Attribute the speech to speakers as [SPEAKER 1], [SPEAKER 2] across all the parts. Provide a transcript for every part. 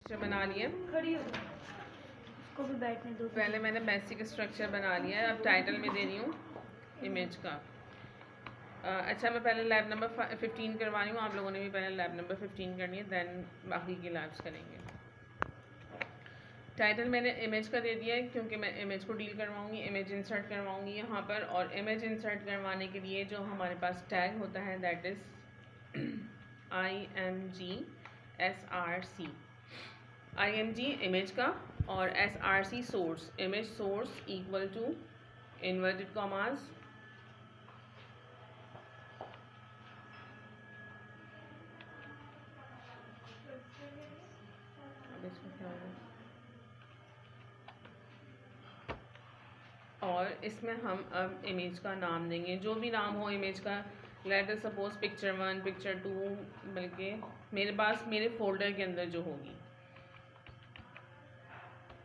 [SPEAKER 1] Structure बना लिया।
[SPEAKER 2] खड़ी हो उसको भी बैठने दो।
[SPEAKER 1] पहले मैंने बेसिक स्ट्रक्चर बना लिया है, अब टाइटल में दे रही हूँ इमेज का। अच्छा, मैं पहले लैब नंबर 15 करवा रही हूँ, आप लोगों ने भी पहले लैब नंबर 15 करनी है, देन बाकी की लैब्स करेंगे। टाइटल मैंने इमेज का दे दिया है क्योंकि मैं इमेज को डील करवाऊँगी, इमेज इंसर्ट करवाऊँगी यहाँ पर। और इमेज इंसर्ट करवाने के लिए जो हमारे पास टैग होता है that is IMG SRC image का, और SRC source, image source equal to inverted commas और इसमें हम अब इमेज का नाम देंगे, जो भी नाम हो इमेज का। Let us suppose picture 1, picture 2, बल्कि मेरे पास मेरे फोल्डर के अंदर जो होगी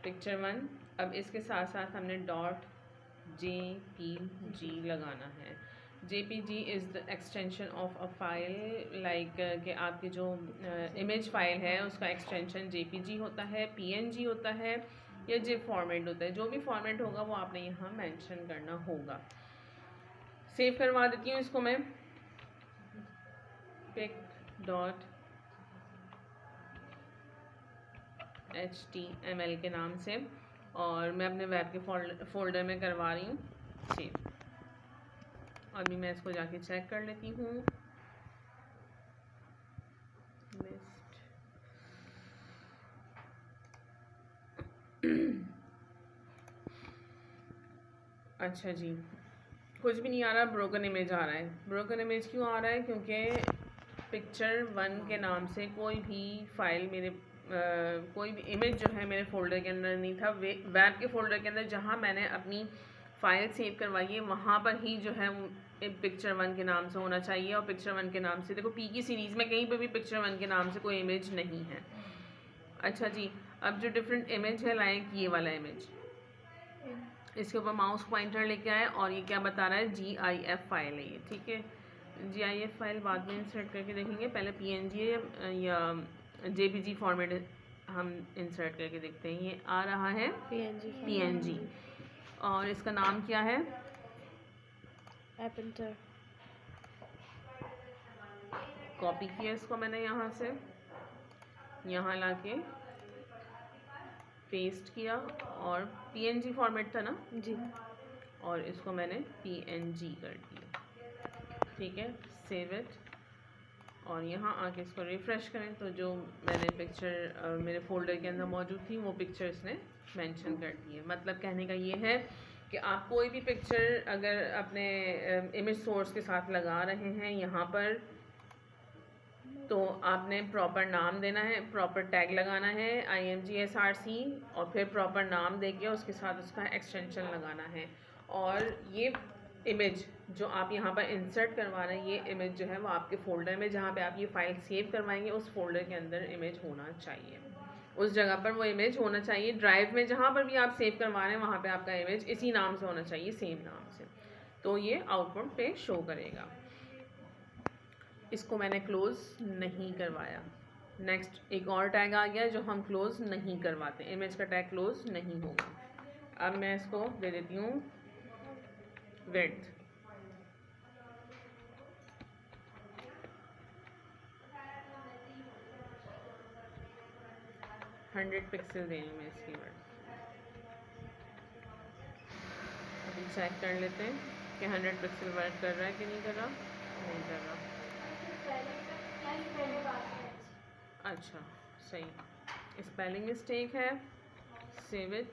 [SPEAKER 1] पिक्चर 1। अब इसके साथ साथ हमने .jpg लगाना है। JPG is the extension of a file, like कि आपकी जो इमेज फाइल है उसका एक्सटेंशन JPG होता है, PNG होता है या जिप फॉर्मेट होता है। जो भी फॉर्मेट होगा वो आपने यहाँ मेंशन करना होगा। सेव करवा देती हूँ इसको मैं pic.html के नाम से, और मैं अपने वेब के फोल्डर में करवा रही हूँ सेव। अभी मैं इसको जाके चेक कर लेती हूँ। अच्छा जी, कुछ भी नहीं आ रहा, ब्रोकन इमेज आ रहा है। ब्रोकन इमेज क्यों आ रहा है? क्योंकि पिक्चर 1 के नाम से कोई भी फाइल मेरे कोई भी इमेज जो है मेरे फोल्डर के अंदर नहीं था। वेब के फोल्डर के अंदर जहाँ मैंने अपनी फ़ाइल सेव करवाई है वहाँ पर ही जो है पिक्चर 1 के नाम से होना चाहिए। और पिक्चर 1 के नाम से देखो पी की सीरीज़ में कहीं पर भी पिक्चर 1 के नाम से कोई इमेज नहीं है। अच्छा जी, अब जो डिफरेंट इमेज है, लाइक ये वाला इमेज, इसके ऊपर माउस पॉइंटर लेके आए और ये क्या बता रहा है, GIF फाइल है ये, ठीक है। GIF फाइल बाद में इंसर्ट करके देखेंगे, पहले PNG या JPG फॉर्मेट हम इंसर्ट करके देखते हैं। ये आ रहा है PNG और इसका नाम क्या है,
[SPEAKER 2] एपेंटर।
[SPEAKER 1] कॉपी किया इसको मैंने यहाँ से यहाँ लाके पेस्ट किया, और PNG फॉर्मेट था ना
[SPEAKER 2] जी,
[SPEAKER 1] और इसको मैंने PNG कर दिया, ठीक है। सेव इट, और यहाँ आके इसको रिफ़्रेश करें तो जो मैंने पिक्चर मेरे फोल्डर के अंदर मौजूद थी वो पिक्चर इसने मेंशन कर दी है। मतलब कहने का ये है कि आप कोई भी पिक्चर अगर अपने इमेज सोर्स के साथ लगा रहे हैं यहाँ पर, तो आपने प्रॉपर नाम देना है, प्रॉपर टैग लगाना है IMG SRC, और फिर प्रॉपर नाम देके उसके साथ उसका एक्सटेंशन लगाना है। और ये इमेज जो आप यहाँ पर इंसर्ट करवा रहे हैं, ये इमेज जो है वो आपके फ़ोल्डर में जहाँ पे आप ये फ़ाइल सेव करवाएंगे उस फोल्डर के अंदर इमेज होना चाहिए, उस जगह पर वो इमेज होना चाहिए। ड्राइव में जहाँ पर भी आप सेव करवा रहे हैं वहाँ पे आपका इमेज इसी नाम से होना चाहिए, सेम नाम से, तो ये आउटपुट पे शो करेगा। इसको मैंने क्लोज़ नहीं करवाया। नेक्स्ट एक और टैग आ गया जो हम क्लोज़ नहीं करवाते, इमेज का टैग क्लोज़ नहीं होगा। अब मैं इसको दे देती हूँ विड्थ, $100 पिक्सल देंगे मैं इसकी विड्थ। अभी चेक कर लेते हैं कि 100 पिक्सल वर्क कर रहा है कि नहीं कर रहा। नहीं कर रहा, अच्छा सही, स्पेलिंग मिस्टेक है। सेव इट,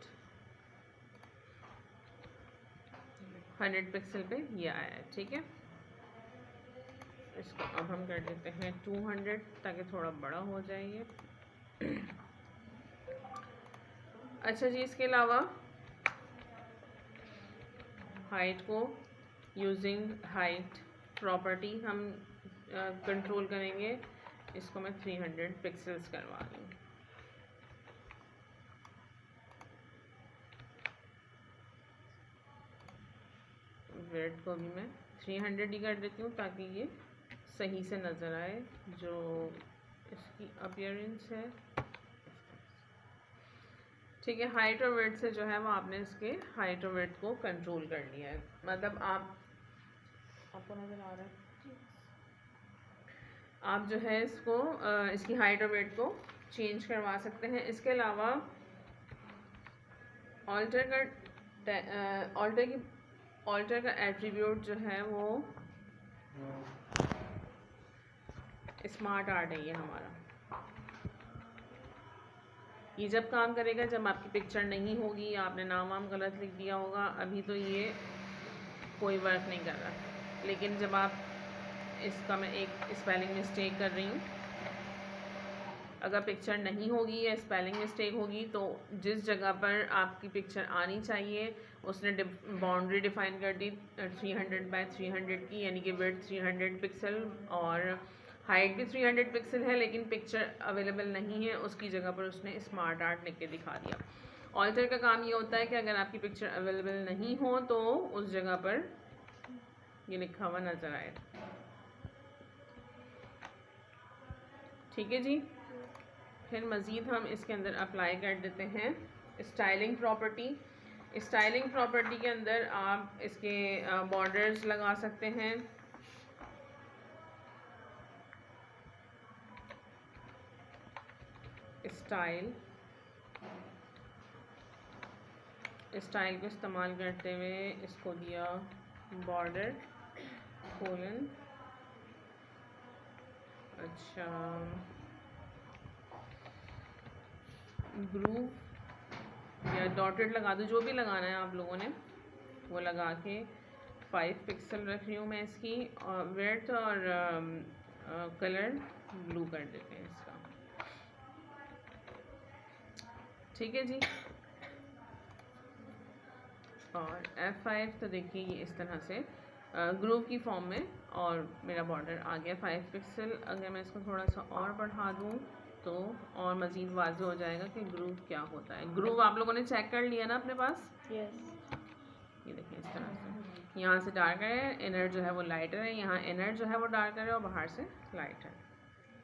[SPEAKER 1] 100 पिक्सल पे ये आया है, ठीक है। इसको अब हम कर देते हैं 200 ताकि थोड़ा बड़ा हो जाए ये। अच्छा जी, इसके अलावा हाइट को यूजिंग हाइट प्रॉपर्टी हम कंट्रोल करेंगे। इसको मैं 300 पिक्सल्स करवा दूँ। विड्थ को भी मैं 300 ही कर देती हूँ ताकि ये सही से नज़र आए जो इसकी अपीयरेंस है। ठीक है, हाइट और वेट से जो है वो आपने इसके हाइट और वेट को कंट्रोल कर लिया है। मतलब आपको नज़र आ रहा है, आप जो है इसको इसकी हाइट और वेट को चेंज करवा सकते हैं। इसके अलावा ऑल्टर का एट्रीब्यूट जो है वो स्मार्ट आर्ट है। ये हमारा ये जब काम करेगा जब आपकी पिक्चर नहीं होगी, आपने नाम वाम गलत लिख दिया होगा, अभी तो ये कोई वर्क नहीं कर रहा। लेकिन जब आप इसका मैं एक स्पेलिंग मिस्टेक कर रही हूँ, अगर पिक्चर नहीं होगी या स्पेलिंग मिस्टेक होगी तो जिस जगह पर आपकी पिक्चर आनी चाहिए उसने बाउंड्री डिफाइन कर दी 300 बाय 300 की, यानी कि विड्थ 300 पिक्सल और हाइट भी 300 पिक्सल है, लेकिन पिक्चर अवेलेबल नहीं है, उसकी जगह पर उसने स्मार्ट आर्ट लिख के दिखा दिया। ऑल्टर का काम ये होता है कि अगर आपकी पिक्चर अवेलेबल नहीं हो तो उस जगह पर ये लिखा हुआ नज़र आए। ठीक है जी। फिर मज़ीद हम इसके अंदर अप्लाई कर देते हैं स्टाइलिंग प्रॉपर्टी। स्टाइलिंग प्रॉपर्टी के अंदर आप इसके बॉर्डर्स लगा सकते हैं। स्टाइल को इस्तेमाल करते हुए इसको दिया बॉर्डर कोलन, अच्छा ग्रूव या डॉटेड लगा दो, जो भी लगाना है आप लोगों ने वो लगा के 5 पिक्सल रख रही हूँ मैं इसकी, और विड्थ और कलर ब्लू कर देते हैं इसका। ठीक है जी। और F5 तो देखिए ये इस तरह से ग्रूव की फॉर्म में, और मेरा बॉर्डर आ गया 5 पिक्सल। अगर मैं इसको थोड़ा सा और बढ़ा दूँ तो और मज़ीद वाज़ेह हो जाएगा कि ग्रूव क्या होता है। ग्रूव आप लोगों ने चेक कर लिया ना अपने पास?
[SPEAKER 2] यस।
[SPEAKER 1] ये देखिए इस तरह से, यहाँ से डार्कर है, इनर जो है वो लाइटर है, यहाँ इनर जो है वो डार्कर है और बाहर से लाइट है।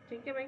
[SPEAKER 1] ठीक है भाई।